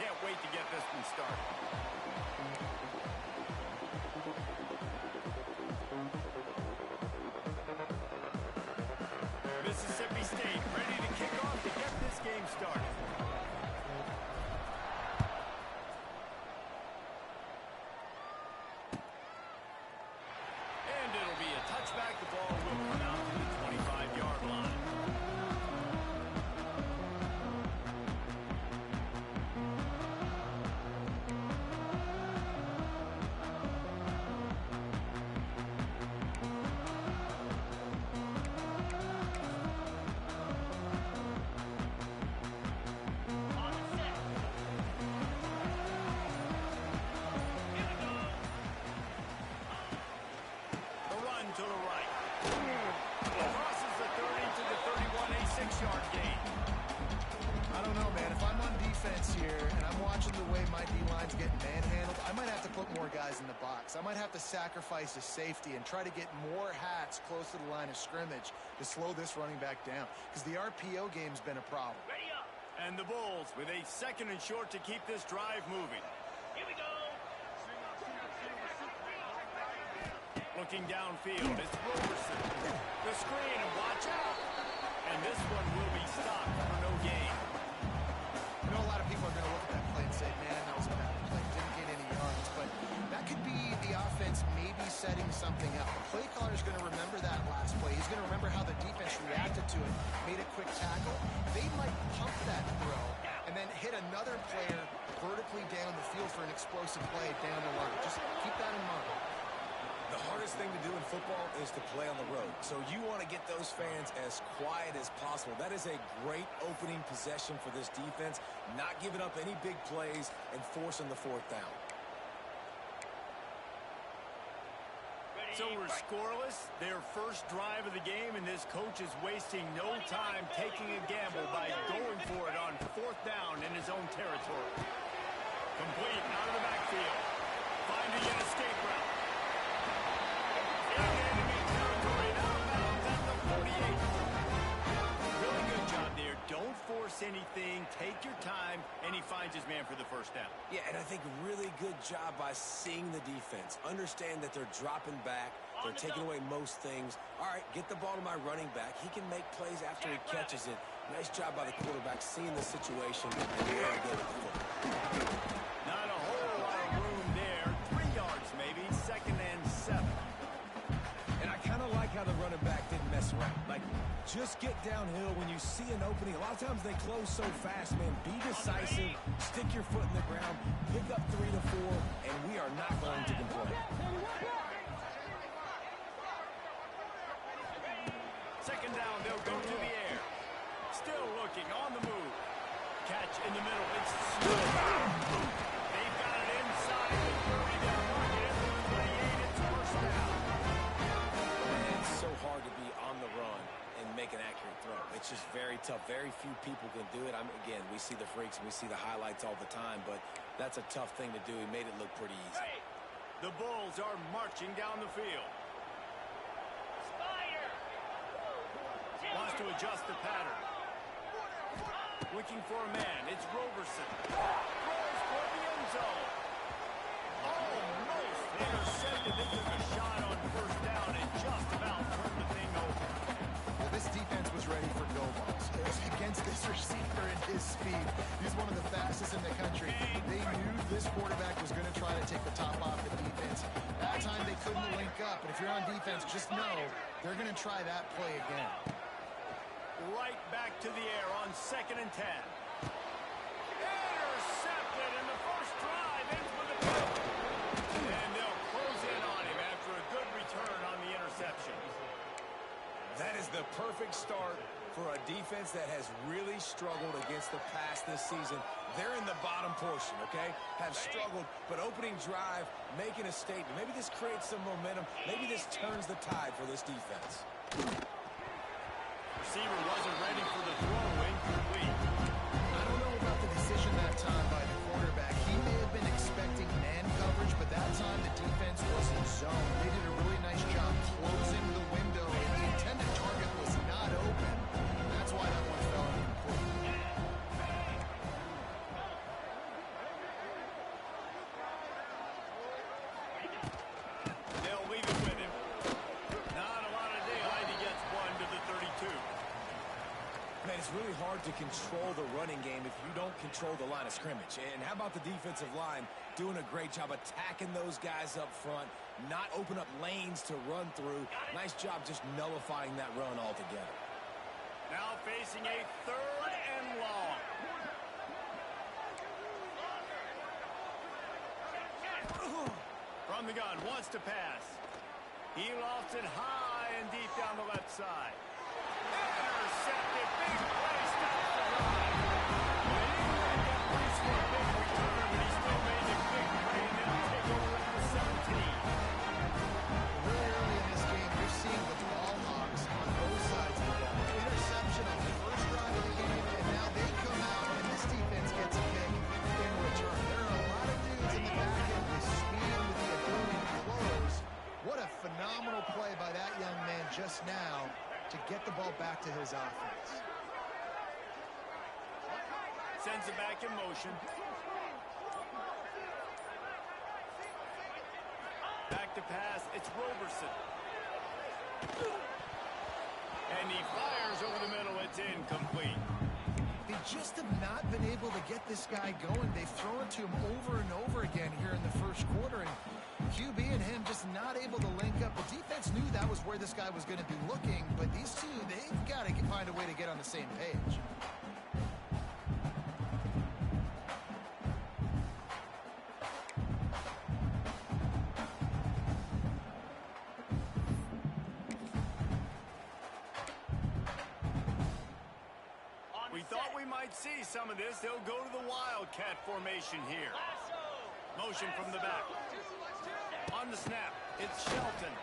can't wait to get this one started. Mississippi State ready to kick off to get this game started. And it'll be a touchback. The ball will come out to the 25-yard line. To the right. Crosses the 30 to the 31, a 6-yard gain. I don't know, man. If I'm on defense here and I'm watching the way my D-line's getting manhandled, I might have to put more guys in the box. I might have to sacrifice a safety and try to get more hats close to the line of scrimmage to slow this running back down, because the RPO game's been a problem. Ready up. And the Bulls with a 2nd and short to keep this drive moving. Here we go. Looking downfield, it's Roberson. The screen, and watch out. And this one will be stopped for no gain. I know a lot of people are going to look at that play and say, man, that was a bad play. Didn't get any yards. But that could be the offense maybe setting something up. The play caller is going to remember that last play. He's going to remember how the defense reacted to it, made a quick tackle. They might pump that throw and then hit another player vertically down the field for an explosive play down the line. Just keep that in mind. The hardest thing to do in football is to play on the road. So you want to get those fans as quiet as possible. That is a great opening possession for this defense, not giving up any big plays and forcing the 4th down. So we're scoreless, their first drive of the game, and this coach is wasting no time taking a gamble by going for it on 4th down in his own territory. Complete out of the backfield. Finding an escape route. Really good job there. Don't force anything. Take your time, and he finds his man for the 1st down. Yeah, and I think really good job by seeing the defense. Understand that they're dropping back. They're taking away most things. All right, get the ball to my running back. He can make plays after he catches it. Nice job by the quarterback seeing the situation and where to go with the football. Not a whole lot of room there. 3 yards maybe. 2nd and 7. And I kind of like how the running back didn't mess around. Like, just get downhill when you see an opening. A lot of times they close so fast, man. Be decisive, stick your foot in the ground, pick up 3 to 4, and we are not going to complain. 2nd down, they'll go to the air. Still looking on the move. Catch in the middle. It's they've got it inside. They're marking it from 28. It's 1st down. It's so hard to be on the run and make an accurate throw. It's just very tough. Very few people can do it. Again, we see the freaks and we see the highlights all the time, but that's a tough thing to do. He made it look pretty easy. The Bulls are marching down the field. Wants to adjust the pattern. Looking for a man. It's Roberson. Throws for the end zone. Almost intercepted. They took a shot on 1st down and just about turned the thing over. Well, this defense was ready for go balls. Against this receiver and his speed. He's one of the fastest in the country. They knew this quarterback was going to try to take the top off the defense. That time they couldn't link up. And if you're on defense, just know they're going to try that play again. Right back to the air on 2nd and 10. Intercepted, and the first drive ends with a pick. And they'll close in on him after a good return on the interception. That is the perfect start for a defense that has really struggled against the pass this season. They're in the bottom portion, okay? Have struggled, but opening drive, making a statement. Maybe this creates some momentum. Maybe this turns the tide for this defense. Receiver wasn't ready for the throw. Incomplete. I don't know about the decision that time by the quarterback. He may have been expecting man coverage, but that time the defense was in zone. They did a really nice job closing the window, and the intended target was not open. That's why that one fell incomplete. hard to control the running game if you don't control the line of scrimmage. And how about the defensive line doing a great job attacking those guys up front, not open up lanes to run through. Nice job just nullifying that run altogether. Now facing a 3rd and long. From the gun, wants to pass. He lofts it high and deep down the left side. Intercepted, big play, stops the drive. Well, he didn't get free for a big return, but he still made a big play, and they'll take over at the 17. Really early in this game, you're seeing the ball hogs on both sides of the ball. Interception on the first drive of the game, and now they come out, and this defense gets a pick in return. There are a lot of dudes in the back end with speed, with the ability to close. What a phenomenal play by that young man just now to get the ball back to his offense. Sends it back in motion. Back to pass, it's Roberson. And he fires over the middle, it's incomplete. They just have not been able to get this guy going. They've thrown it to him over and over again here in the first quarter, and QB and him just not able to link up. The defense knew that was where this guy was going to be looking, but these two, they've got to find a way to get on the same page. We thought we might see some of this. They'll go to the Wildcat formation here. Motion from the back. On the snap, it's Shelton.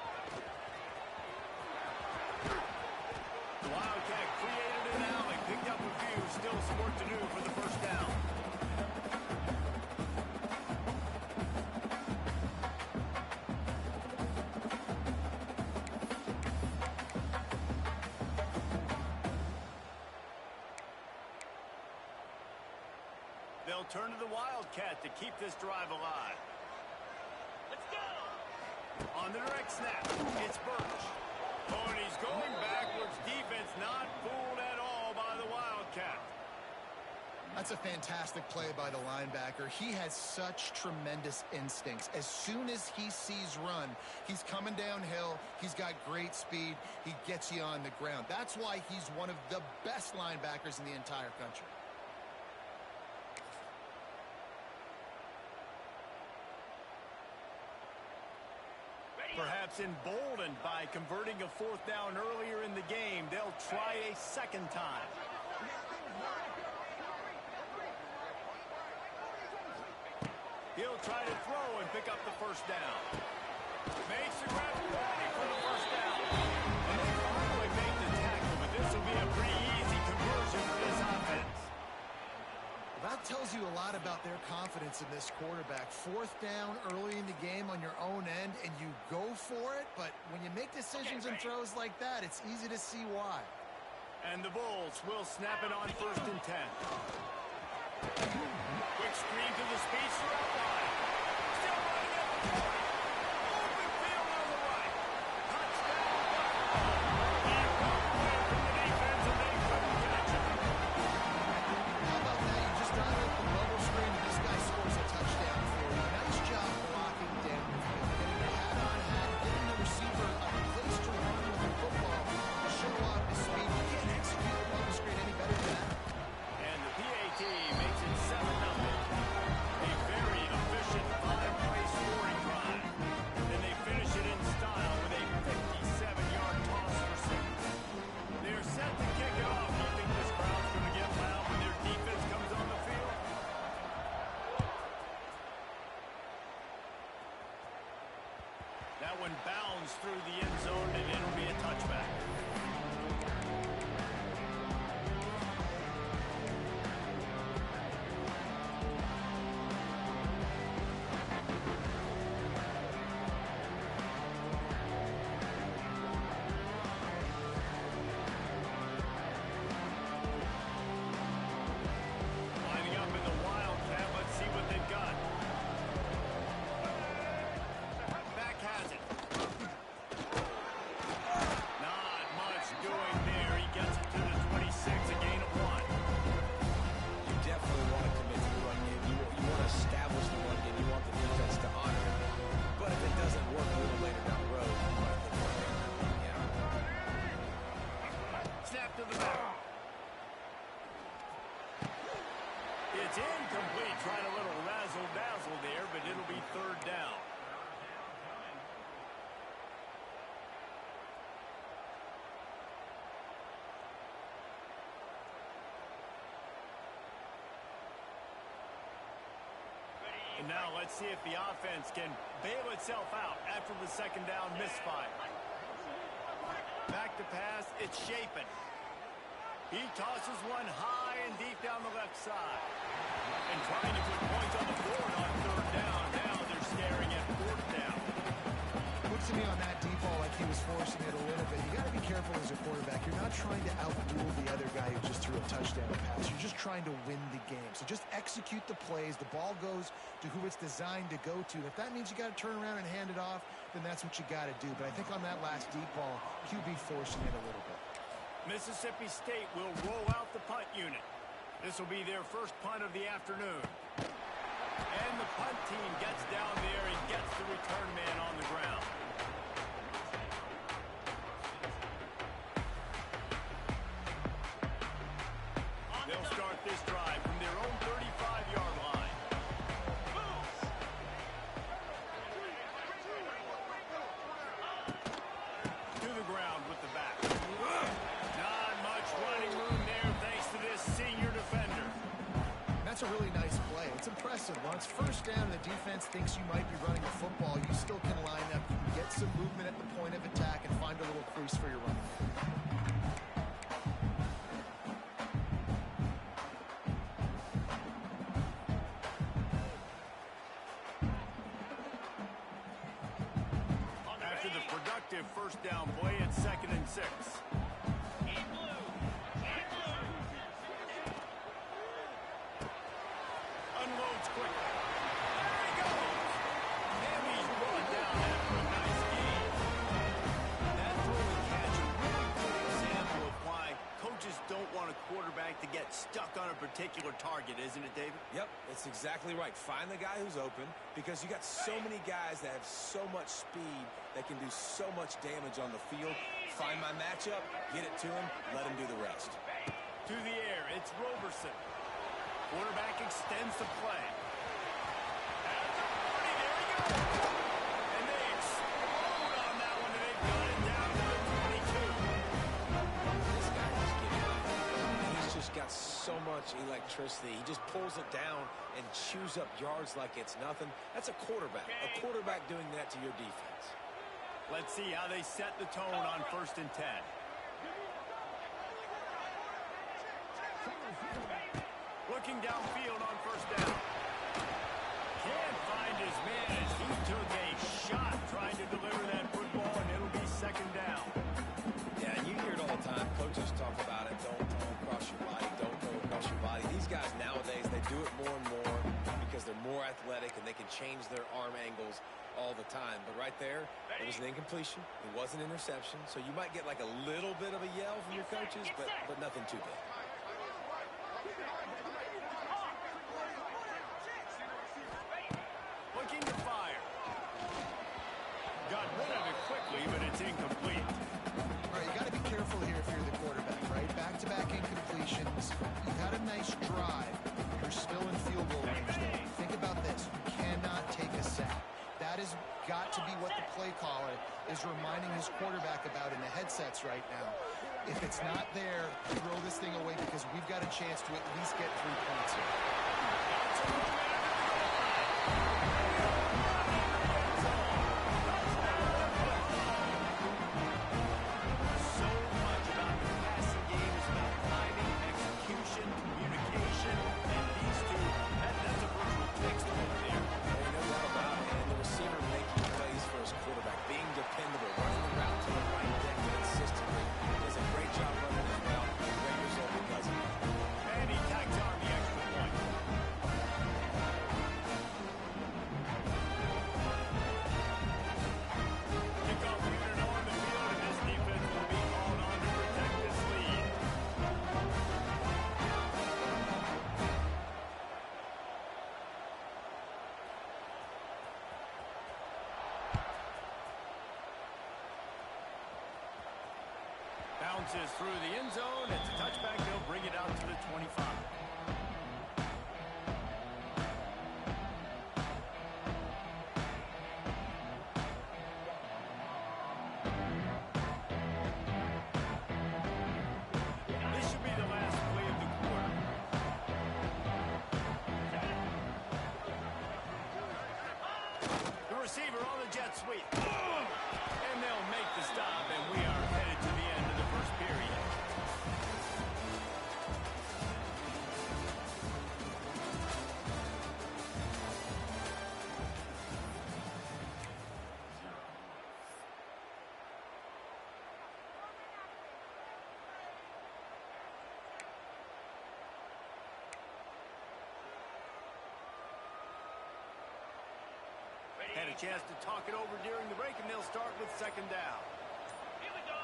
The Wildcat created an alley, picked up a few, still some work to do for the first down. They'll turn to the Wildcat to keep this drive alive. Let's go! On the direct snap, it's Birch. Oh, and he's going backwards. Defense not fooled at all by the Wildcat. That's a fantastic play by the linebacker. He has such tremendous instincts. As soon as he sees run, he's coming downhill. He's got great speed. He gets you on the ground. That's why he's one of the best linebackers in the entire country. Perhaps emboldened by converting a 4th down earlier in the game, they'll try a second time. He'll try to throw and pick up the first down. Makes the grab ready for the first down. And they finally make the tackle, but this will be a pretty easy conversion for this offense. That tells you a lot about their confidence in this quarterback. 4th down early in the game on your own end, and you go for it, but when you make decisions and throws like that, it's easy to see why. And the Bulls will snap it on 1st and 10. Quick screen to the speedster outline. Still running at the 40. Open field on the right. Touchdown. He broke away from the defense, and they couldn't catch him. How about that? You just dial up the bubble screen, and this guy scores a touchdown for you. Nice job blocking downfield. Getting your hat on hat, giving the receiver a place to run with the football to show off his speed. You can't execute the bubble screen any better than that. And the PAT makes it 7-0. A very efficient 5-play scoring drive. Then they finish it in style with a 57-yard toss for 6. They're set to kick it off. You think this crowd's going to get loud when their defense comes on the field? That one bounds through the end zone, and it'll be a touchback. Lining up in the Wildcat. Let's see what they've got. Back has it. Not And now let's see if the offense can bail itself out after the second down misfire. Back to pass, it's Shapen. He tosses one high and deep down the left side. And trying to put points on the board on third down. Now they're staring at fourth down. Looks to me on that deep ball like he was forcing it a little bit. You got to be careful as a quarterback. You're not trying to outduel the other guy who just threw a touchdown pass. You're just trying to win the game. So just execute the plays. The ball goes to who it's designed to go to. And if that means you got to turn around and hand it off, then that's what you got to do. But I think on that last deep ball, QB forcing it a little bit. Mississippi State will roll out the punt unit. This will be their first punt of the afternoon. And the punt team gets down there and gets the return man on the ground. They'll start this drive from their own 35-yard line. To the ground with the back. Not much running room there thanks to this senior defender. That's a really nice play. It's impressive. Once first down, the defense thinks you might be running the football. You still can line up. You can get some movement at the point of attack and find a little crease for your running. After the productive first down play, it's 2nd and 6. Unloads quickly. There he goes. And he's brought down after a nice gain. That throw and catch is a really good example of why coaches don't want a quarterback to get stuck on a particular target, isn't it, David? Yep, it's exactly right. Find the guy who's open because you got so many guys that have so much speed that can do so much damage on the field. Find my matchup, get it to him, let him do the rest. To the air, it's Roberson. Quarterback extends the play. At the 40, there he goes. And they explode on that one, and they've got it down to the 22. This guy is getting out. He's just got so much electricity. He just pulls it down and chews up yards like it's nothing. That's a quarterback. A quarterback doing that to your defense. Let's see how they set the tone on 1st and 10. Looking downfield on 1st down. Can't find his man as he took a shot trying to deliver that football, and it'll be 2nd down. Yeah, and you hear it all the time. Coaches talk about it. Don't cross your body. Don't go across your body. These guys nowadays, they do it more and more because they're more athletic and they can change their arm angles all the time. But right there, it was an incompletion. It was an interception. So you might get like a little bit of a yell from your coaches, but nothing too big. Looking to fire. Got rid of it quickly, but it's incomplete. All right, you got to be careful here if you're the quarterback, right? Back-to-back incompletions. You had a nice drive. You're still in field goal range, though. Think about this. You cannot take a sack. That has got to be what the play caller is reminding his quarterback about in the headsets right now. If it's not there, throw this thing away because we've got a chance to at least get 3 points here. So much about the passing game is about timing, execution, communication, and these two, that's a virtual textbook there. There's no doubt about it. And the receiver making plays for his quarterback, being dependable, running the route to the right deck consistently. Does a great job running his route. Great result because of it. And he tacks on the extra point. Kickoff unit on the field, and this defense will be called on to protect this lead. Bounces through the end zone. It's a touchback. They'll bring it out to the 25. This should be the last play of the quarter. receiver on the jet sweep. And they'll make the stop, and we are headed to the end of the first period. Had a chance to talk it over during the break, and they'll start with second down. Here we go.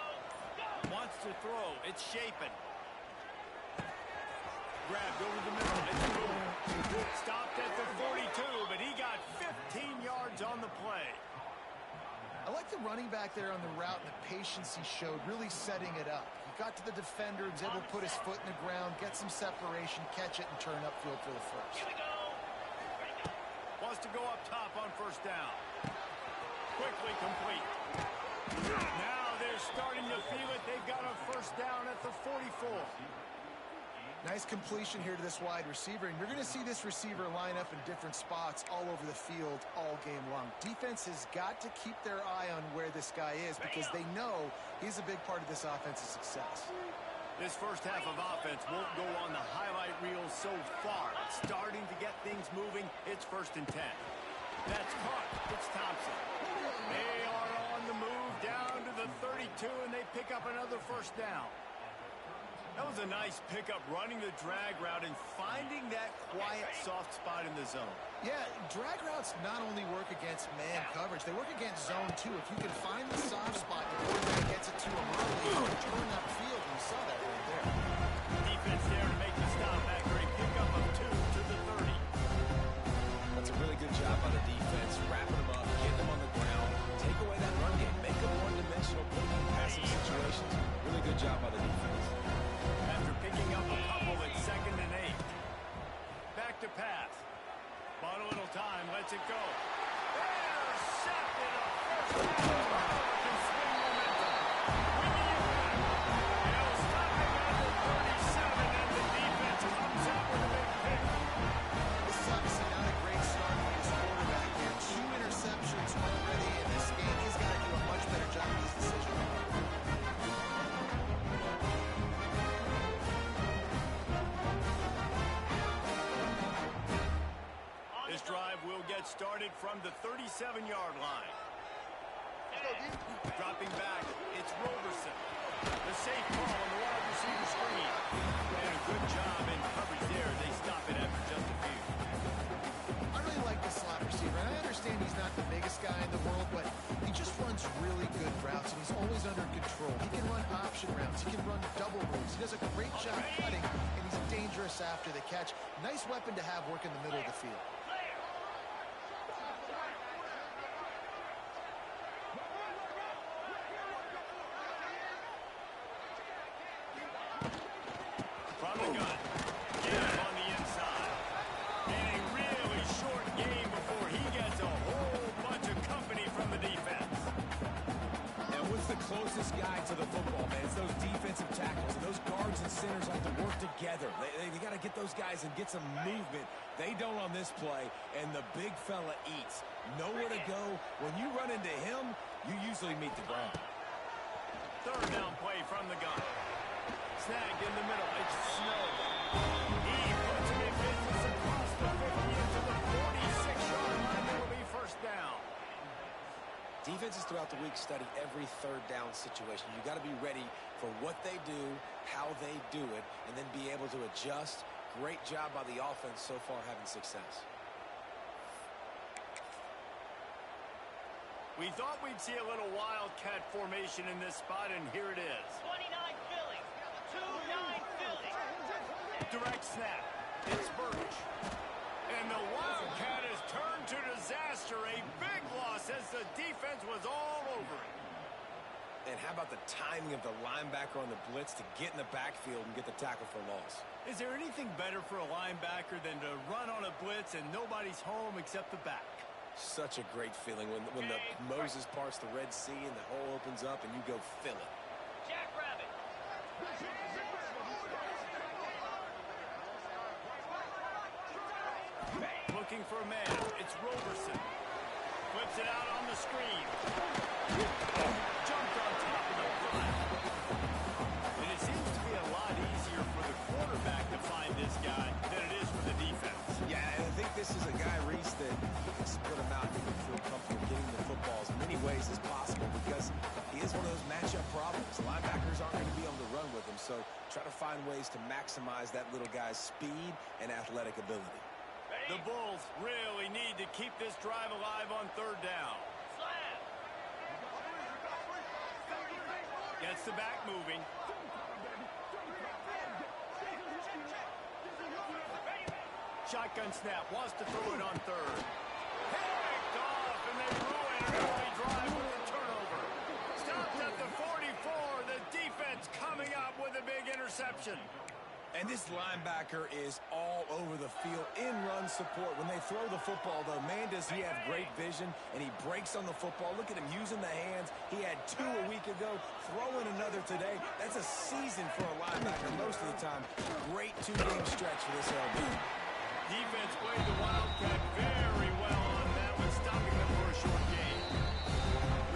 Wants to throw. It's shaping. Grabbed over the middle. It's moved. Stopped at the 42, but he got 15 yards on the play. I like the running back there on the route and the patience he showed, really setting it up. He got to the defender, was able to put his foot in the ground, get some separation, catch it, and turn upfield for the first. Here we go. Wants to go up top on first down. Quickly complete. Now they're starting to feel it. They've got a first down at the 44. Nice completion here to this wide receiver, and you're going to see this receiver line up in different spots all over the field all game long. Defense has got to keep their eye on where this guy is because they know he's a big part of this offense's success. This first half of offense won't go on the highlight reel so far. It's starting to get things moving. It's 1st and 10. That's caught. It's Thompson. They are on the move down to the 32, and they pick up another first down. That was a nice pickup, running the drag route and finding that quiet, soft spot in the zone. Yeah, drag routes not only work against man coverage, they work against zone too. If you can find the soft spot, the quarterback gets it to him early, you can turn upfield, and you saw that right there. Defense there to make the stop after a pickup of 2 to the 30. That's a really good job by the defense, wrapping them up, getting them on the ground, take away that run game, make them one-dimensional, put them in passing situations. Really good job by the defense. After picking up a couple at 2nd and 8. Back to pass. Bought a little time, lets it go. Intercepted a first down. Can swing momentum. Bringing it back. They'll stop him at the 37, and the defense comes out with a big pick. This is obviously not a great start for this quarterback here. 2 interceptions already in this game. He's got to do a much better job of these decisions. This drive will get started from the 37-yard line. Dropping back, it's Roberson. The safe ball on the wide receiver screen. And a good job in coverage there. They stop it after just a few. I really like this slot receiver, and I understand he's not the biggest guy in the world, but he just runs really good routes, and he's always under control. He can run option routes. He can run double moves. He does a great job cutting, and he's dangerous after the catch. Nice weapon to have work in the middle of the field. From the gun. Get him on the inside. And a really short game before he gets a whole bunch of company from the defense. And what's the closest guy to the football, man? It's those defensive tackles. And those guards and centers have to work together. They got to get those guys and get some movement. They don't on this play, and the big fella eats. Nowhere to go. When you run into him, you usually meet the ground. 3rd down play from the gun. Snagged in the middle. It's Snow. He puts him in business across the 50 into the 46-yard line. It will be first down. Defenses throughout the week study every 3rd down situation. You got to be ready for what they do, how they do it, and then be able to adjust. Great job by the offense so far having success. We thought we'd see a little wildcat formation in this spot, and here it is. 29 Philly. 2-9 Philly. Direct snap. It's Burch. And the wildcat has turned to disaster. A big loss as the defense was all over it. And how about the timing of the linebacker on the blitz to get in the backfield and get the tackle for loss? Is there anything better for a linebacker than to run on a blitz and nobody's home except the back? Such a great feeling when the Moses parts the Red Sea and the hole opens up and you go fill it. Jackrabbit. Looking for a man. It's Roberson. Flips it out So try to find ways to maximize that little guy's speed and athletic ability. The Bulls really need to keep this drive alive on third down. Slam. Gets the back moving. Shotgun snap, wants to throw it on third. Picked off, and they ruin an early drive with the turnover. Stopped at the 44. The defense coming up with a big interception. And this linebacker is all over the field in run support. When they throw the football, though, man, does he have great vision, and he breaks on the football. Look at him using the hands. He had 2 a week ago, throwing another today. That's a season for a linebacker most of the time. Great 2-game stretch for this LB. Defense played the Wildcat very well on that one, stopping them for a short gain.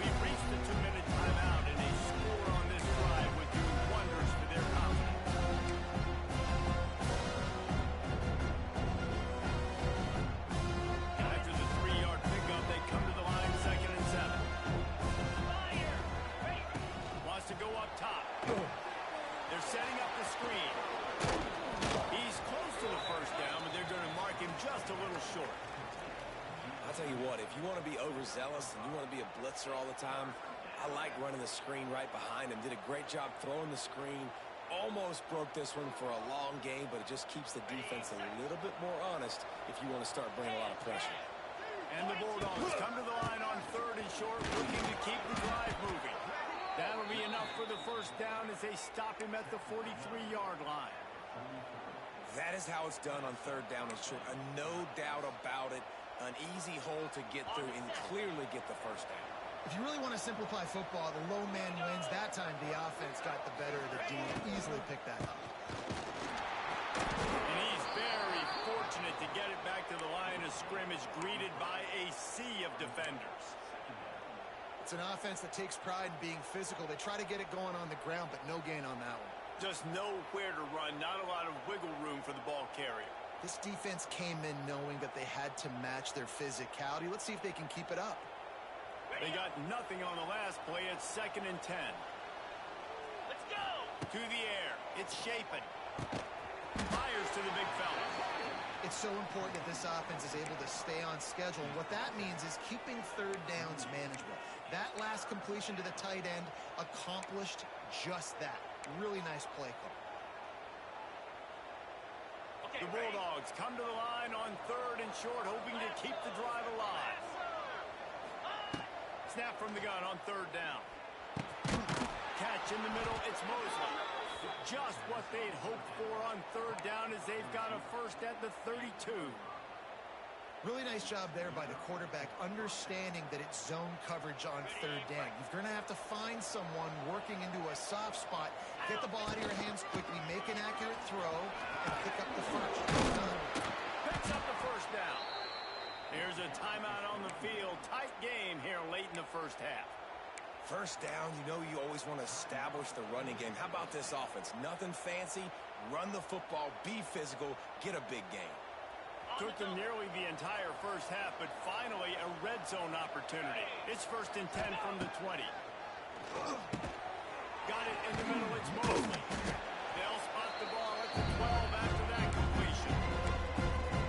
We've reached the 2-minute timeout, and a score on this drive would do wonders for their confidence. After the 3-yard pickup, they come to the line, 2nd and 7. Fire. Wants to go up top. They're setting up the screen. He's close to the first down, but they're going to mark him just a little short. I'll tell you what, if you want to be overzealous and you want to be a blitzer all the time, I like running the screen right behind him. Did a great job throwing the screen. Almost broke this one for a long game, but it just keeps the defense a little bit more honest if you want to start bringing a lot of pressure. And the Bulldogs come to the line on 3rd and short, looking to keep the drive moving. That'll be enough for the first down as they stop him at the 43-yard line. That is how it's done on 3rd down and short. No doubt about it. An easy hole to get through and clearly get the first down. If you really want to simplify football, the low man wins. That time the offense got the better of the D. Easily picked that up. And he's very fortunate to get it back to the line of scrimmage, greeted by a sea of defenders. It's an offense that takes pride in being physical. They try to get it going on the ground, but no gain on that one. Just nowhere to run, not a lot of wiggle room for the ball carrier. This defense came in knowing that they had to match their physicality. Let's see if they can keep it up. They got nothing on the last play. It's 2nd and 10. Let's go. To the air. It's Shapen. Fires to the big fella. It's so important that this offense is able to stay on schedule. And what that means is keeping 3rd downs manageable. That last completion to the tight end accomplished just that. Really nice play call. The Bulldogs come to the line on 3rd and short, hoping to keep the drive alive. Snap from the gun on 3rd down. Catch in the middle, it's Mosley. Just what they'd hoped for on 3rd down as they've got a first at the 32. Really nice job there by the quarterback, understanding that it's zone coverage on 3rd down. You're going to have to find someone working into a soft spot, get the ball out of your hands quickly, make an accurate throw, and pick up the first. Picks up the first down. Here's a timeout on the field. Tight game here late in the first half. First down, you know you always want to establish the running game. How about this offense? Nothing fancy. Run the football, be physical, get a big gain. Took them nearly the entire first half, but finally a red zone opportunity. It's 1st and 10 from the 20. Got it in the middle, it's Mosley. They'll spot the ball at the 12 after that completion.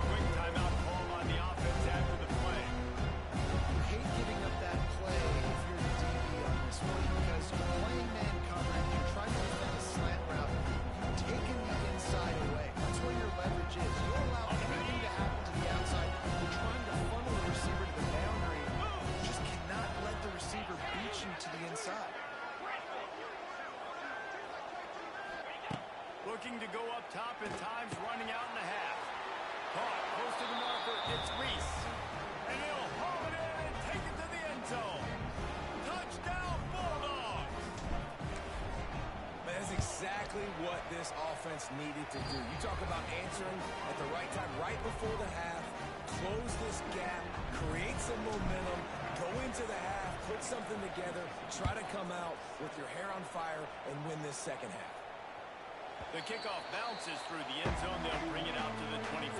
Quick timeout call on the offense after the play. You hate giving up that play if you're the DB on this one, because you're playing man coverage, you're trying to defend a slant route, you've taken the inside away. That's where your leverage is. You don't allow anything to happen to the outside. You're trying to funnel the receiver to the boundary. You just cannot let the receiver beat you to the inside. Looking to go up top, and time's running out in the half. Caught close to the marker, it's Reese. And he'll haul it in and take it to the end zone. Touchdown, Bulldogs! Man, that's exactly what this offense needed to do. You talk about answering at the right time, right before the half, close this gap, create some momentum, go into the half, put something together, try to come out with your hair on fire and win this second half. The kickoff bounces through the end zone. They'll bring it out to the 25.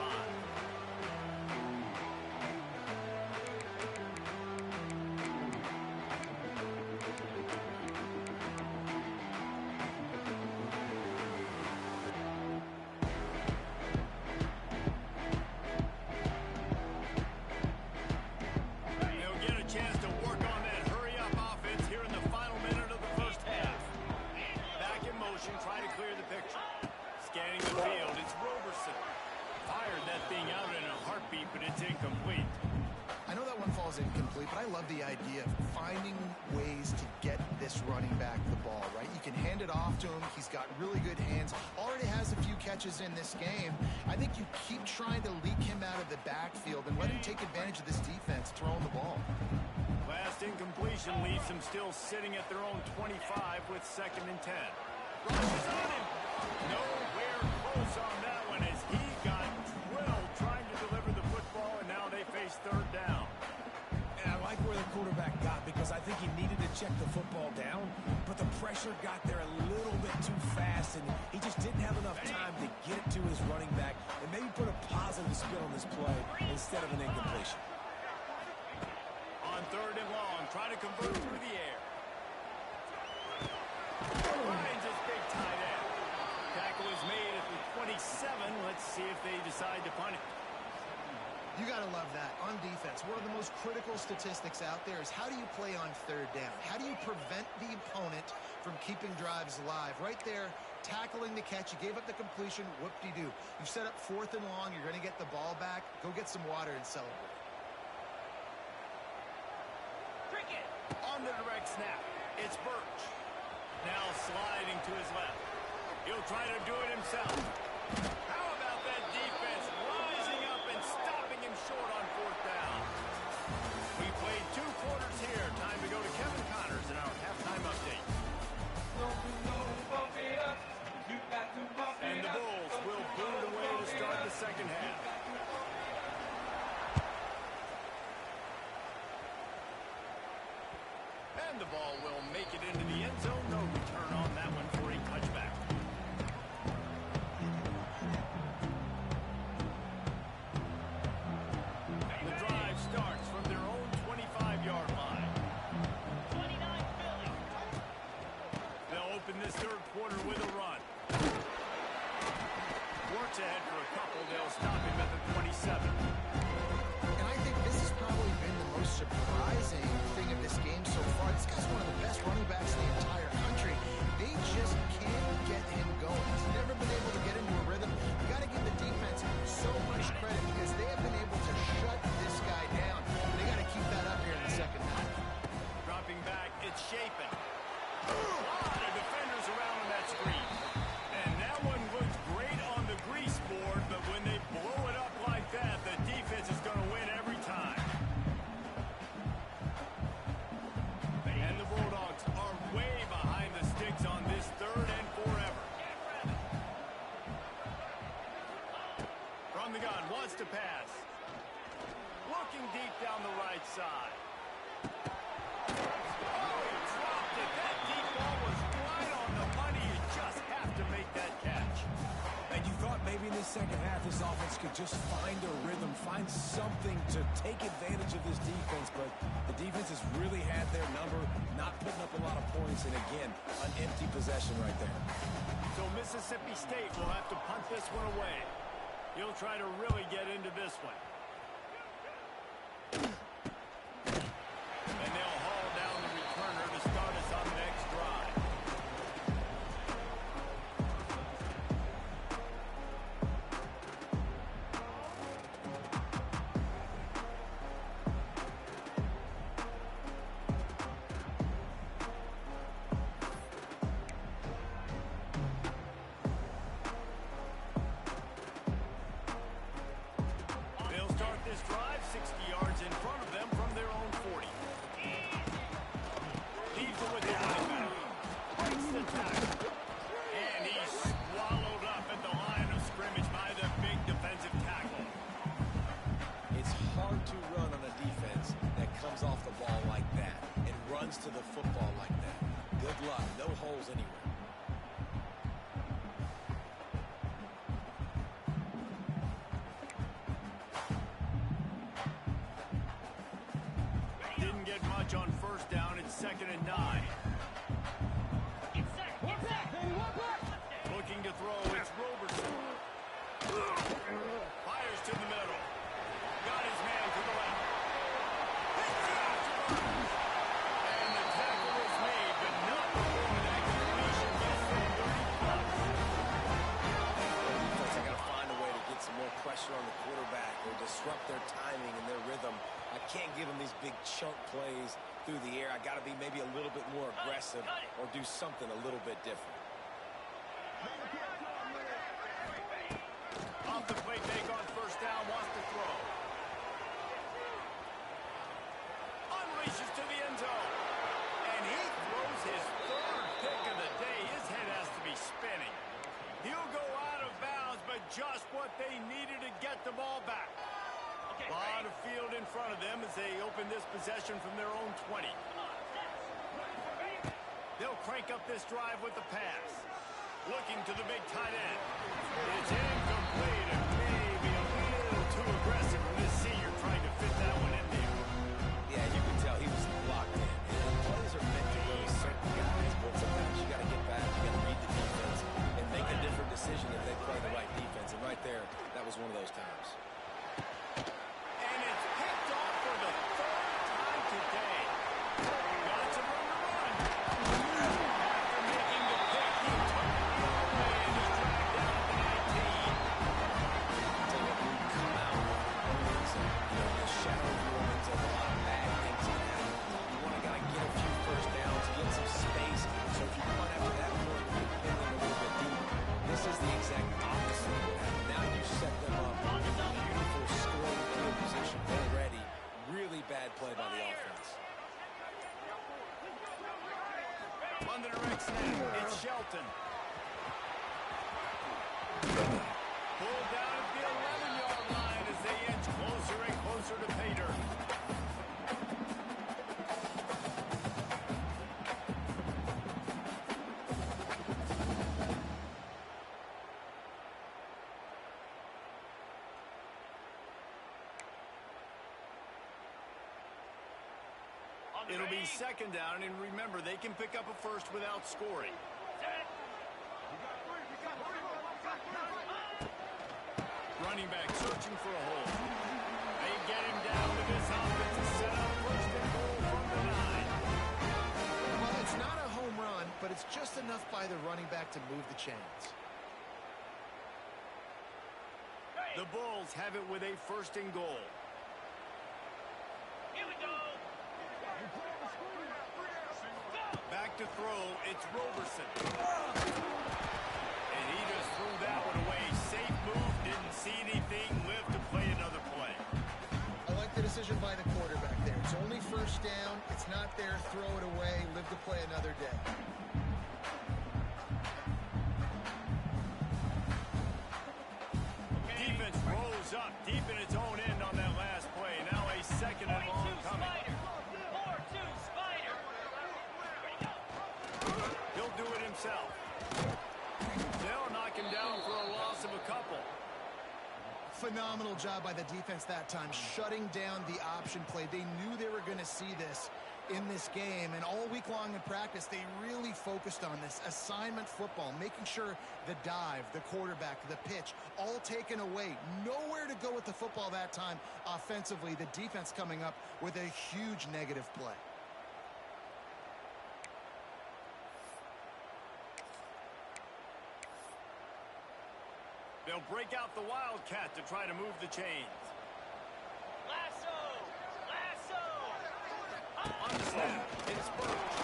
ball's incomplete, but I love the idea of finding ways to get this running back the ball, right? You can hand it off to him. He's got really good hands. Already has a few catches in this game. I think you keep trying to leak him out of the backfield and let him take advantage of this defense throwing the ball. Last incompletion leaves them still sitting at their own 25 with 2nd and 10. Rushes on him. Nowhere close on that one as he got drilled trying to deliver the football, and now they face 3rd down. And I like where the quarterback got because I think he needed to check the football down, but the pressure got there a little bit too fast, and he just didn't have enough time to get it to his running back and maybe put a positive spin on this play instead of an incompletion. On 3rd and long, trying to convert through the air. Finds his big tight end. Tackle is made at the 27. Let's see if they decide to punt it. You got to love that. On defense, one of the most critical statistics out there is how do you play on 3rd down? How do you prevent the opponent from keeping drives alive? Right there, tackling the catch. You gave up the completion. Whoop-de-doo. You set up 4th and long. You're going to get the ball back. Go get some water and celebrate. Cricket. On the direct snap, it's Birch. Now sliding to his left. He'll try to do it himself. How about that defense rising up and stopping him short on 4th down? We played 2 quarters here. Time to go to Kevin Connors in our halftime update. And the Bulls will boot it away to start the 2nd half. And the ball will make it into the end zone. No return on that one for a touchback. The drive starts from their own 25-yard line. 29 Philly. They'll open this 3rd quarter with a run. Works ahead for a couple. They'll stop him at the 27. And I think this has probably been the most surprising thing of this game so far. This guy's one of the best running backs in the entire country. They just can't get him going. He's never been able to get into a rhythm. You got to give the defense so much credit because they have been able to shut this guy down. They got to keep that up here in the 2nd half. Dropping back, it's Shapen. A lot of defenders around on that screen. And that one looks great on the grease board, but when they blow it up like that, the defense is going to win every time. And the Bulldogs are way behind the sticks on this 3rd and forever. From the gun, wants to pass. Looking deep down the right side. Oh, he dropped it. That deep ball was right on the money. You just have to make that catch. And you thought maybe in the 2nd half this offense could just find a rhythm, find something to take advantage of this defense, but the defense has really had their number, not putting up a lot of points, and again, an empty possession right there. So Mississippi State will have to punt this one away. He'll try to really get into this one. And they'll haul down the returner to start us on the next drive. They'll start this drive 60 yards in front of them from their own 40. Leaves it with the running back. Breaks the tackle. And he's swallowed up at the line of scrimmage by the big defensive tackle. It's hard to run on a defense that comes off the ball like that and runs to the football like that. Good luck. No holes anywhere. Didn't get much on 1st down. It's 2nd and 9. Get set. Get set. Looking to throw. It's Robertson. Fires to the middle. Got his man to the left. And the tackle is made, but not before that completion gets them 30+. Defense, I got to find a way to get some more pressure on the quarterback or disrupt their timing and their rhythm. I can't give him these big chunk plays through the air. I got to be maybe a little bit more aggressive or do something a little bit different. Off the play take on first down, wants to throw. Unleashes to the end zone. And he throws his third pick of the day. His head has to be spinning. He'll go out of bounds, but just what they needed to get the ball back. A lot of field in front of them as they open this possession from their own 20. They'll crank up this drive with the pass. Looking to the big tight end. It's incomplete and maybe a little too aggressive from this senior trying to fit that one in there. Yeah, you can tell he was locked in. And plays are meant to go to certain guys, but sometimes you got to get back, you got to read the defense, and make a different decision if they play the right defense. And right there, that was one of those times. And it's picked off for the third time today. Got some room to run. After making the pick, he turned the other way and he's dragged down at the 19. Tell you what, when you come out early, so, the shadow ruins of a lot of bad things can happen. You want to get a few first downs, get some space. So if you run after that point, you can pin them a little bit deep. This is the exact opposite of what happened. Now you set them up. Beautiful scoring field position already. Really bad play by the offense. On the direct snap, it's Shelton. Pulled down at the 11-yard line as they inch closer and closer to pay dirt. It'll be second down, and remember, they can pick up a first without scoring. Running back searching for a hole. They get him down to this offense to set up first and goal from the 9. Well, it's not a home run, but it's just enough by the running back to move the chains. The Bulls have it with a first and goal. Here we go. Back to throw, it's Roberson. And he just threw that one away. Safe move, didn't see anything, lived to play another play. I like the decision by the quarterback there. It's only first down. It's not there. Throw it away. Live to play another day. Defense rolls up deep in its own end on that last play. Now a second and long coming. 4-2 Spider. He'll do it himself. They'll knock him down for a loss of a couple. Phenomenal job by the defense that time, shutting down the option play. They knew they were going to see this in this game, and all week long in practice, they really focused on this assignment football, making sure the dive, the quarterback, the pitch, all taken away. Nowhere to go with the football that time offensively. The defense coming up with a huge negative play. They'll break out the Wildcat to try to move the chains. Lasso. Lasso. On the snap, it's Burks.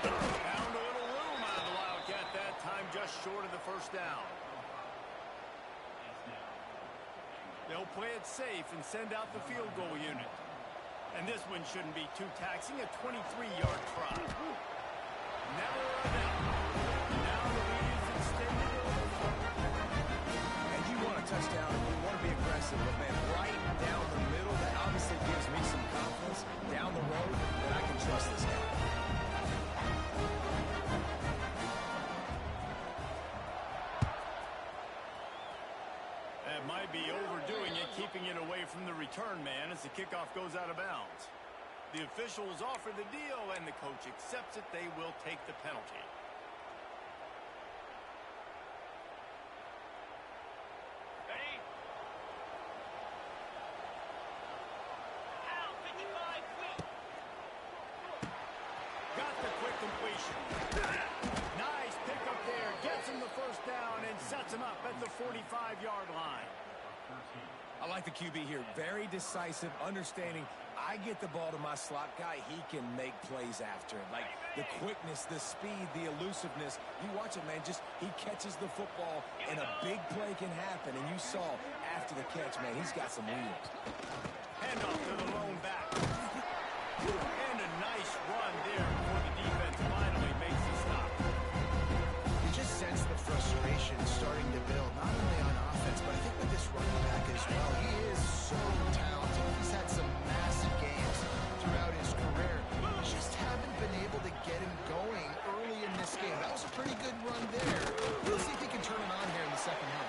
Found a little room out of the Wildcat that time, just short of the first down. They'll play it safe and send out the field goal unit. And this one shouldn't be too taxing, a 23-yard try. Never a doubt. Now the lead is extended a little further. And you want a touchdown, you want to be aggressive, but man, right down the middle, that obviously gives me some confidence down the road that I can trust this guy. That might be overdoing it, keeping it away from the return man as the kickoff goes out of bounds. The officials offer the deal, and the coach accepts it. They will take the penalty. Ready? Out 55 feet. Got the quick completion. Nice pickup there. Gets him the first down and sets him up at the 45-yard line. I like the QB here. Very decisive, understanding I get the ball to my slot guy, he can make plays after it. Like the quickness, the speed, the elusiveness. You watch it, man, just he catches the football and a big play can happen. And you saw after the catch, man, he's got some wheels. Handoff to the lone back. And a nice run there before the defense finally makes the stop. You just sense the frustration starting to build, not only on offense, but I think with this running back as well. He is so talented. He's had some massive games throughout his career. Just haven't been able to get him going early in this game. That was a pretty good run there. We'll see if he can turn it on here in the second half.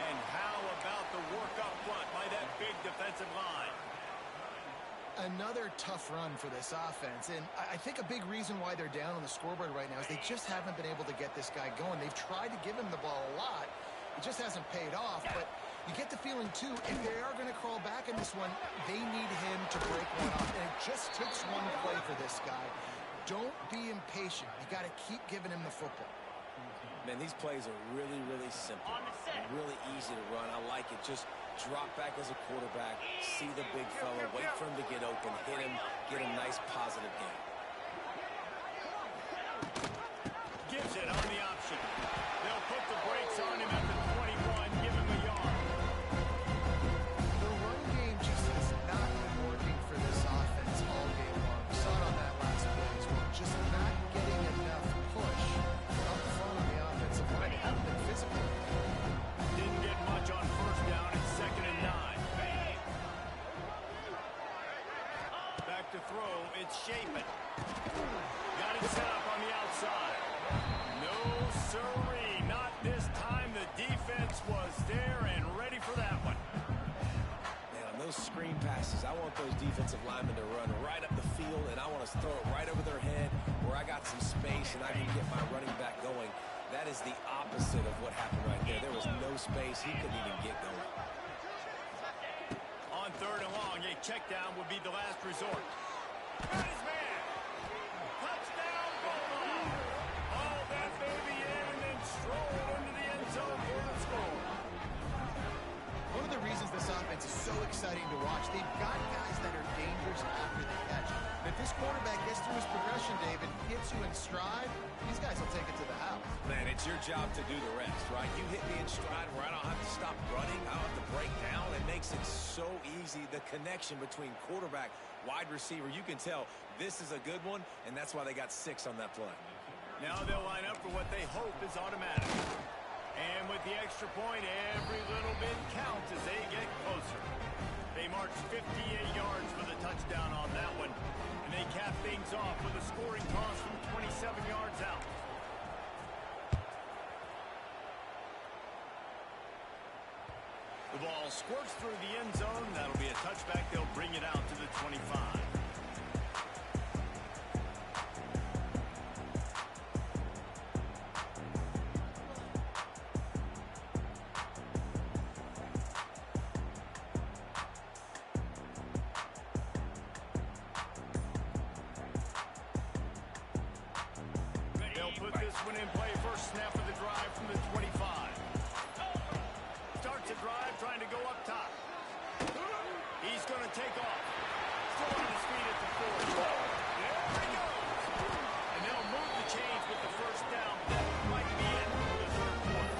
And how about the work up front by that big defensive line? Another tough run for this offense, and I think a big reason why they're down on the scoreboard right now is they just haven't been able to get this guy going. They've tried to give him the ball a lot. It just hasn't paid off, but you get the feeling, too, if they are going to crawl back in this one, they need him to break one off, and it just takes one play for this guy. Don't be impatient. You got to keep giving him the football. Man, these plays are really, really simple. Really easy to run. I like it. Just drop back as a quarterback, see the big fella, wait for him to get open, hit him, get a nice positive game. Gives it on the option. They'll put the brakes on him at the 21, give him a yard. The run game just has not been working for this offense all game long. We saw it on that last play as well. Just not getting enough push up front on the offensive line. They haven't been physical. Didn't get much on first down. It's 2nd and 9. Back to throw. It's Shapen. Got it set up on the outside. No, sirree. Not this time. The defense was there and ready for that one. Man, on those screen passes, I want those defensive linemen to run right up the field, and I want to throw it right over their head where I got some space and I can get my running back going. That is the opposite of what happened right there. There was no space. He couldn't even get going. On 3rd and long, a check down would be the last resort. Got his man. Touchdown, Bulldog. All that baby in and then stroll into the end zone for the score. One of the reasons this offense is so exciting to watch, they've got guys that are dangerous after the catch. If this quarterback gets through his progression, David, hits you in stride, these guys will take it to the house. Man, it's your job to do the rest, right? You hit me in stride where I don't have to stop running. I don't have to break down. It makes it so easy. The connection between quarterback, wide receiver, you can tell this is a good one, and that's why they got 6 on that play. Now they'll line up for what they hope is automatic. And with the extra point, every little bit counts as they get closer. They march 58 yards for the touchdown on that one. And they cap things off with a scoring toss from 27 yards out. The ball squirts through the end zone. That'll be a touchback. They'll bring it out to the 25. Put this one in play. First snap of the drive from the 25. Starts a drive trying to go up top. He's going to take off. Still on his feet at the 40. There he goes. And they'll move the chains with the first down. That might be it for the 3rd quarter.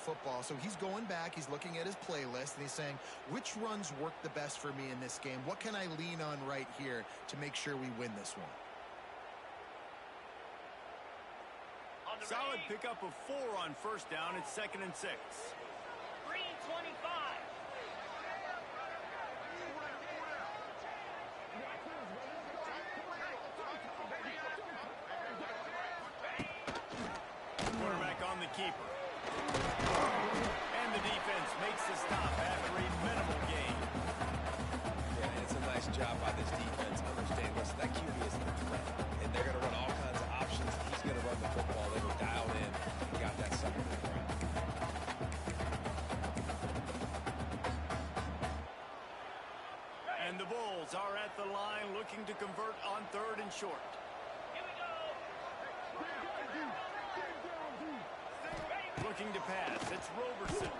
Football. So he's going back, he's looking at his playlist, and he's saying, which runs work the best for me in this game? What can I lean on right here to make sure we win this one? Solid pickup of 4 on first down. It's 2nd and 6. Green 25. Quarterback on the keeper. And the defense makes the stop after a minimal gain. Yeah, it's a nice job by this defense. Understand, listen, that QB isn't a threat. And they're going to run all kinds of options. He's going to run the football. They were dialed in and got that second to the ground. And the Bulls are at the line looking to convert on 3rd and short. Here we go. Looking to pass. It's Roberson.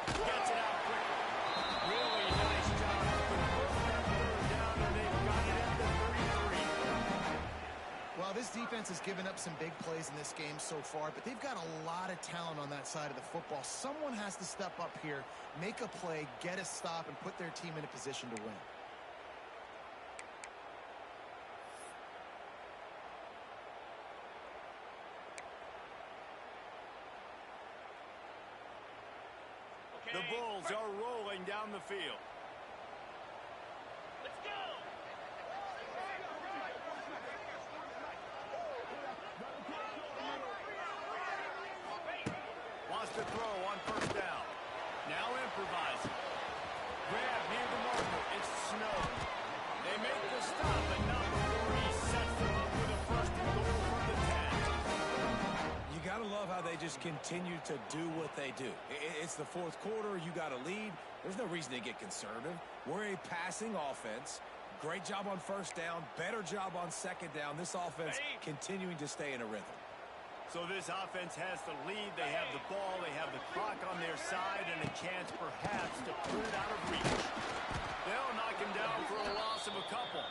Gets it out quickly. Really nice job. Converting that 3rd down, and they've got it at the 33. Well, this defense has given up some big plays in this game so far, but they've got a lot of talent on that side of the football. Someone has to step up here, make a play, get a stop, and put their team in a position to win. The Bulls are rolling down the field. Let's go. Wants to throw on first down. Now improvising. Grab near the marker. It's Snow. They make the stop, but not before he sets them up with a 1st and goal from the 10. You got to love how they just continue to do what they do. It's the 4th quarter. You got a lead. There's no reason to get conservative. We're a passing offense. Great job on first down. Better job on 2nd down. This offense continuing to stay in a rhythm. So this offense has the lead. They have the ball. They have the clock on their side and a chance perhaps to put it out of reach. They'll knock him down for a loss of a couple.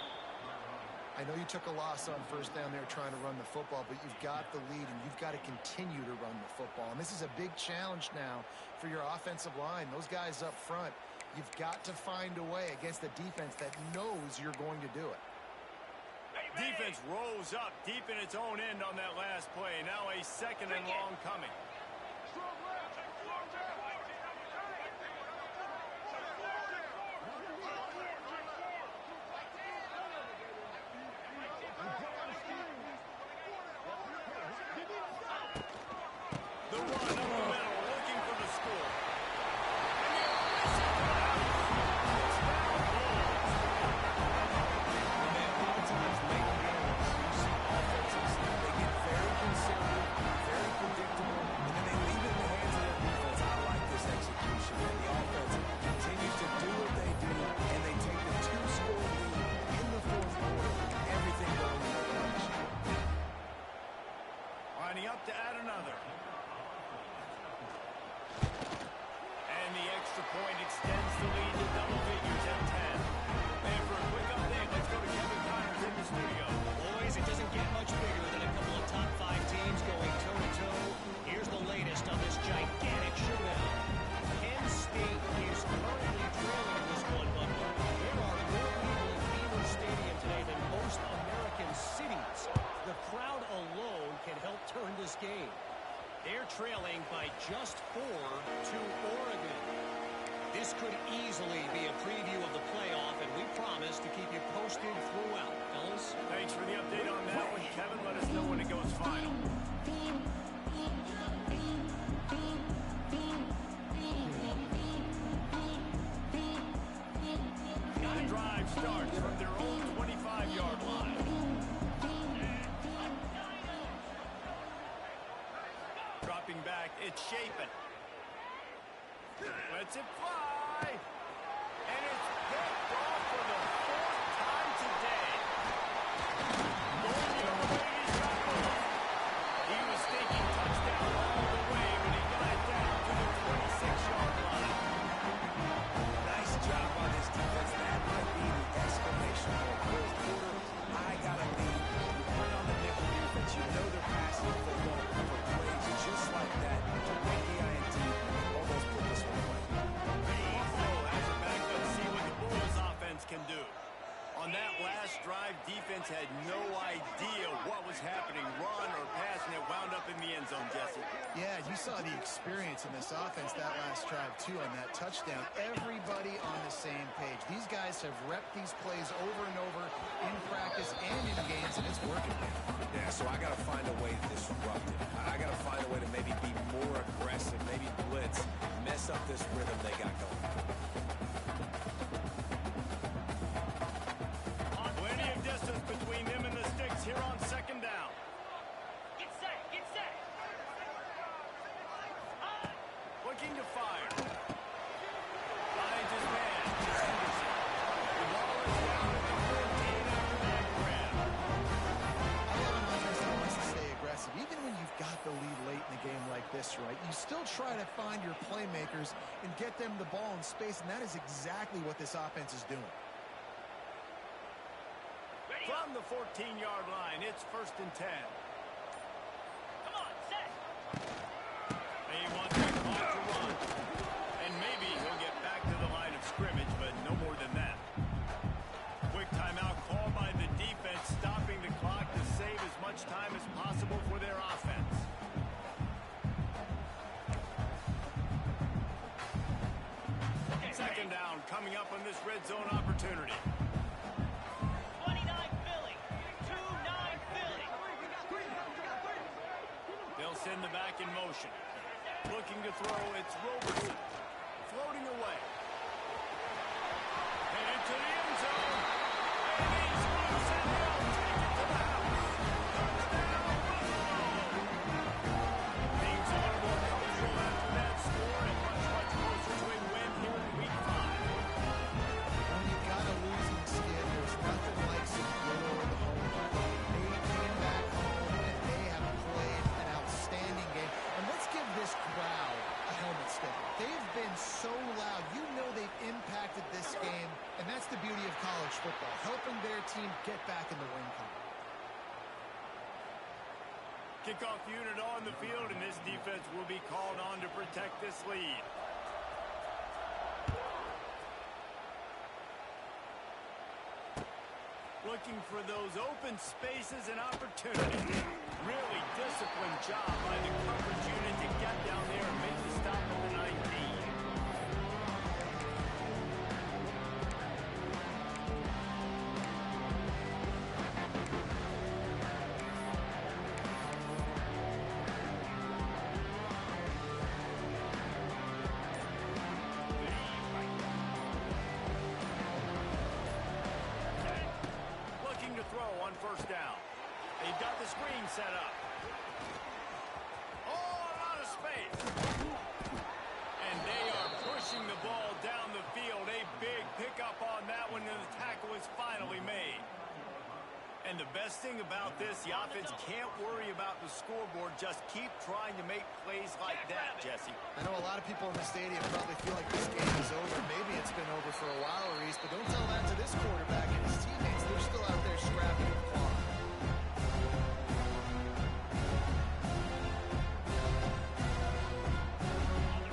I know you took a loss on first down there trying to run the football, but you've got the lead, and you've got to continue to run the football. And this is a big challenge now for your offensive line. Those guys up front, you've got to find a way against a defense that knows you're going to do it. Defense rose up deep in its own end on that last play. Now a 2nd and long coming. The run up the middle, looking for the score. Lining up to add another. And the extra point extends the lead to double figures at 10. And for a quick update, let's go to Kevin Connors in the studio. Boys, it doesn't get much bigger than a couple of top 5 teams going toe-to-toe. Here's the latest on this gigantic showdown. Penn State is currently trailing this one, but there are more people in Beaver Stadium today than most American cities. The crowd alone can help turn this game. They're trailing by just 4 to Oregon. This could easily be a preview of the playoff, and we promise to keep you posted throughout, fellas. Thanks for the update on that one, Kevin. Let us know when it goes final. The drive starts from their own 25-yard line. Dropping back, it's Shapen. Lets it fly. And it's picked off for the 4th time today. Going the other way, he's got both. He was thinking touchdown all the way when he got it down to the 26-yard line. Nice job on this defense. That might be the exclamation point. 4th quarter, I got a lead. You bring on the nickel defense. You know they're passing the football for plays just like that to make the INT almost put this one away. Buffalo has it back. Let's see what the Bulls offense saw the experience in this offense that last drive, too, on that touchdown. Everybody on the same page. These guys have repped these plays over and over in practice and in games, and it's working. Yeah, so I got to find a way to disrupt it. I got to find a way to maybe be more aggressive, maybe blitz, mess up this rhythm they got going. Plenty of distance between them and the sticks here on second down. Get set, get set. Looking to fire. Finds his man. The ball is down at the 14 after that grab. I love an offense that wants to stay aggressive. Even when you've got the lead late in the game like this, right, you still try to find your playmakers and get them the ball in space, and that is exactly what this offense is doing. From the 14-yard line, it's 1st and 10. Come on, set. He wants that clock to run. And maybe he'll get back to the line of scrimmage, but no more than that. Quick timeout called by the defense, stopping the clock to save as much time as possible for their offense. Second down coming up on this red zone opportunity. 29 Philly. 2-9 Philly. They'll send the back in motion. Looking to throw, it's Robertson. Floating away. And into the end zone. And he's loose and they'll take it to the house. Touchdown, Buffalo. Things a little more comfortable after that score and much, much closer to a win here in Week 5. When you've got a losing skid, there's nothing like some good over the home run. They came back home, and they have played an outstanding game. And let's give this crowd a helmet sticker. They've been so loud. You know they've impacted this game, and that's the beauty of college football, helping their team get back in the win column. Kickoff unit on the field, and this defense will be called on to protect this lead. Looking for those open spaces and opportunities. Really disciplined job by the coverage unit to get down there and make the stop at the 19. Looking to throw on 1st down. They've got the screen set up. Oh, a lot of space. And they are pushing the ball down the field. A big pickup on that one, and the tackle is finally made. And the best thing about this, the offense can't worry about the scoreboard. Just keep trying to make plays like that, Jesse. I know a lot of people in the stadium probably feel like this game is over. Maybe it's been over for a while, Reese, but don't tell that to this quarterback and his teammates. They're still out there scrapping and clawing.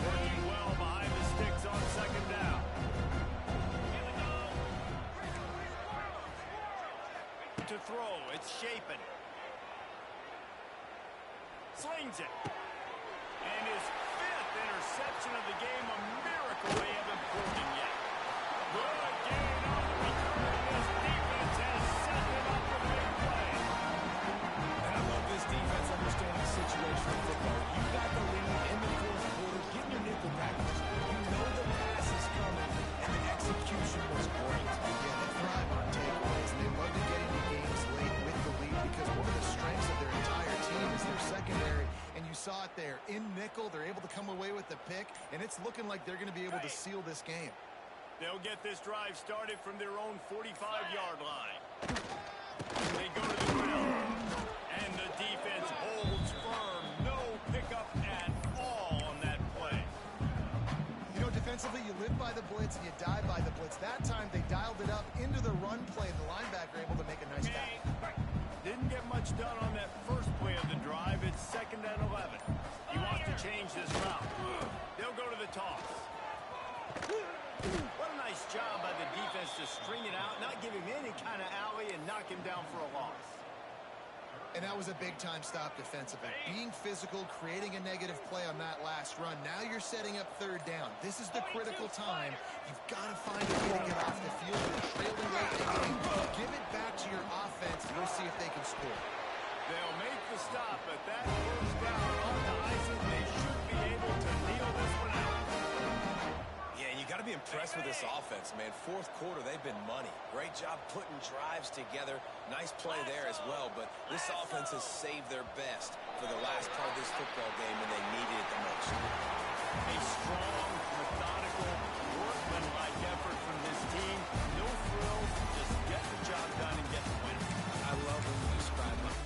Working well behind the sticks on 2nd down. To throw, it's Shapen. Slings it. And his 5th interception of the game, a miracle they haven't pulled him yet. Good gain on the return, and this defense has set them up for the big play. And I love this defense understanding the situation in football. You got the lead in the 4th quarter, getting your nickel packages. You know the pass is coming, and the execution was great. Yeah, they thrive on takeaways, and they love to get into games late with the lead because one of the strengths of their entire team is their secondary, and you saw it there. In nickel, they're able to come away with the pick, and it's looking like they're going to be able to seal this game. They'll get this drive started from their own 45-yard line. They go to the ground, and the defense holds firm. No pickup at all on that play. You know, defensively, you live by the blitz and you die by the blitz. That time, they dialed it up into the run play, and the linebacker able to make a nice tackle. Didn't get much done on that first play of the drive. It's 2nd and 11. He wants to change this route. They'll go to the toss. What a nice job by the defense to string it out, not give him any kind of alley, and knock him down for a loss. And that was a big-time stop defensively. Being physical, creating a negative play on that last run. Now you're setting up third down. This is the critical time. You've got to find a way to get off the field. You're trailing late in the game. Give it back to your offense, and we'll see if they can score. They'll make the stop, but that first down on the icing, they should be able to kneel this one out. Yeah, you got to be impressed with this offense, man. Fourth quarter, they've been money. Great job putting drives together. Nice play there as well, but this offense has saved their best for the last part of this football game when they needed it the most. A strong, methodical, workmanlike effort from this team. No frills, just get the job done and get the win. I love when you describe them.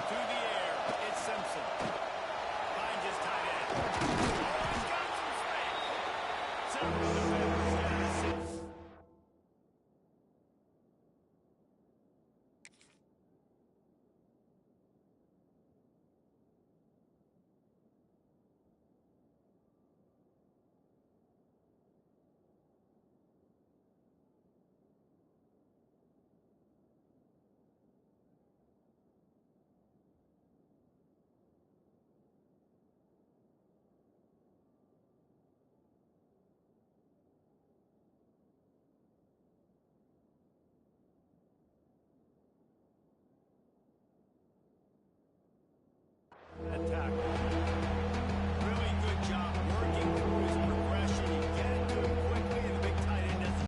Through the air, it's Simpson. Finds his tight end. Oh, he's got some space.